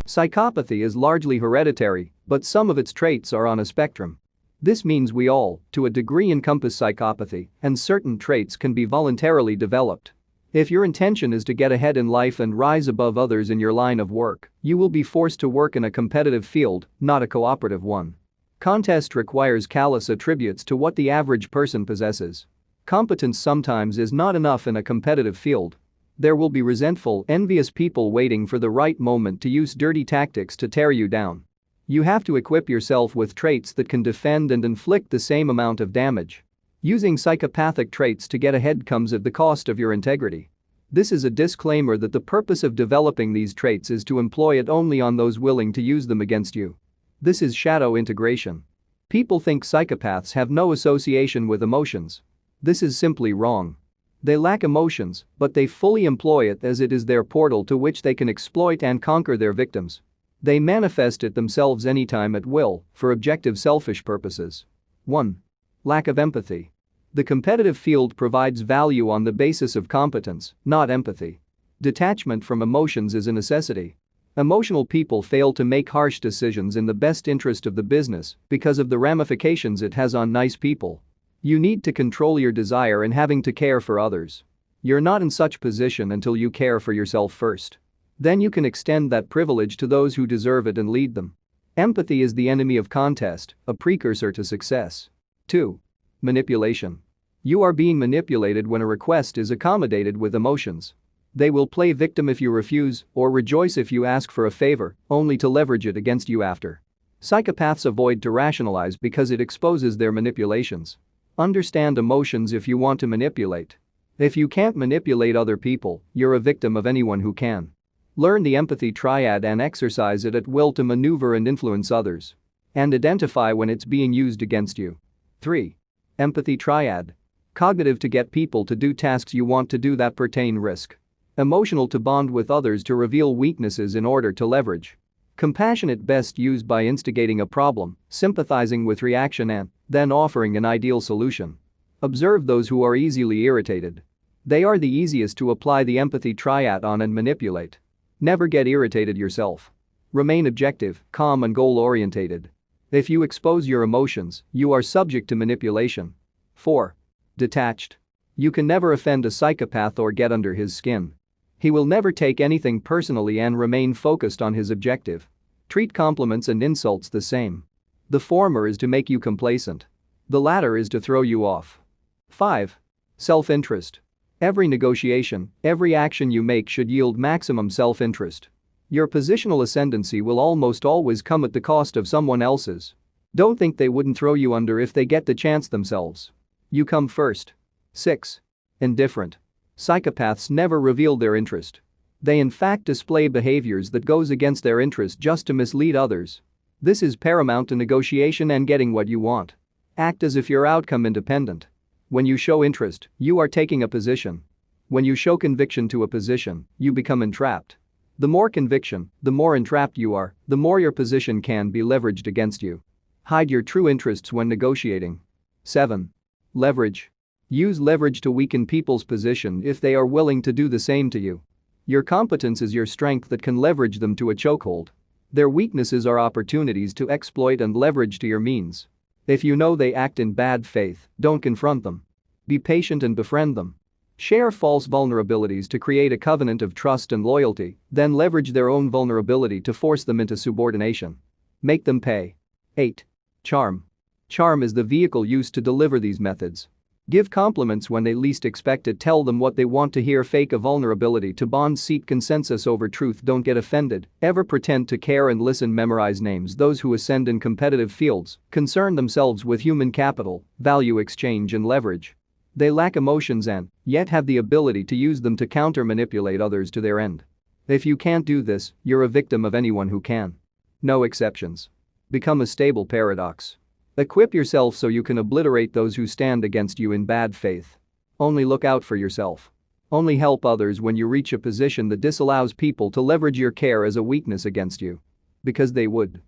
Psychopathy is largely hereditary, but some of its traits are on a spectrum. This means we all, to a degree, encompass psychopathy, and certain traits can be voluntarily developed. If your intention is to get ahead in life and rise above others in your line of work, you will be forced to work in a competitive field, not a cooperative one. Contest requires callous attributes to what the average person possesses. Competence sometimes is not enough in a competitive field. There will be resentful, envious people waiting for the right moment to use dirty tactics to tear you down. You have to equip yourself with traits that can defend and inflict the same amount of damage. Using psychopathic traits to get ahead comes at the cost of your integrity. This is a disclaimer that the purpose of developing these traits is to employ it only on those willing to use them against you. This is shadow integration. People think psychopaths have no association with emotions. This is simply wrong. They lack emotions, but they fully employ it as it is their portal to which they can exploit and conquer their victims. They manifest it themselves anytime at will, for objective selfish purposes. 1. Lack of empathy. The competitive field provides value on the basis of competence, not empathy. Detachment from emotions is a necessity. Emotional people fail to make harsh decisions in the best interest of the business because of the ramifications it has on nice people. You need to control your desire in having to care for others. You're not in such position until you care for yourself first. Then you can extend that privilege to those who deserve it and lead them. Empathy is the enemy of contest, a precursor to success. 2. Manipulation. You are being manipulated when a request is accommodated with emotions. They will play victim if you refuse or rejoice if you ask for a favor, only to leverage it against you after. Psychopaths avoid to rationalize because it exposes their manipulations. Understand emotions if you want to manipulate. If you can't manipulate other people, you're a victim of anyone who can. Learn the empathy triad and exercise it at will to maneuver and influence others. And identify when it's being used against you. 3. Empathy triad. Cognitive to get people to do tasks you want to do that pertain risk. Emotional to bond with others to reveal weaknesses in order to leverage. Compassionate best used by instigating a problem, sympathizing with reaction and then offering an ideal solution. Observe those who are easily irritated. They are the easiest to apply the empathy triad on and manipulate. Never get irritated yourself. Remain objective, calm and goal-orientated. If you expose your emotions, you are subject to manipulation. 4. Detached. You can never offend a psychopath or get under his skin. He will never take anything personally and remain focused on his objective. Treat compliments and insults the same. The former is to make you complacent. The latter is to throw you off. 5. Self-interest. Every negotiation, every action you make should yield maximum self-interest. Your positional ascendancy will almost always come at the cost of someone else's. Don't think they wouldn't throw you under if they get the chance themselves. You come first. 6. Indifferent. Psychopaths never reveal their interest. They in fact display behaviors that goes against their interest just to mislead others. This is paramount to negotiation and getting what you want. Act as if you're outcome independent. When you show interest, you are taking a position. When you show conviction to a position, you become entrapped. The more conviction, the more entrapped you are, the more your position can be leveraged against you. Hide your true interests when negotiating. 7. Leverage. Use leverage to weaken people's position if they are willing to do the same to you. Your competence is your strength that can leverage them to a chokehold. Their weaknesses are opportunities to exploit and leverage to your means. If you know they act in bad faith, don't confront them. Be patient and befriend them. Share false vulnerabilities to create a covenant of trust and loyalty, then leverage their own vulnerability to force them into subordination. Make them pay. 8. Charm. Charm is the vehicle used to deliver these methods. Give compliments when they least expect it. Tell them what they want to hear. Fake a vulnerability to bond. Seek consensus over truth. Don't get offended. Ever pretend to care and listen. Memorize names. Those who ascend in competitive fields concern themselves with human capital, value exchange and leverage. They lack emotions and yet have the ability to use them to counter-manipulate others to their end. If you can't do this, you're a victim of anyone who can. No exceptions. Become a stable paradox. Equip yourself so you can obliterate those who stand against you in bad faith. Only look out for yourself. Only help others when you reach a position that disallows people to leverage your care as a weakness against you. Because they would.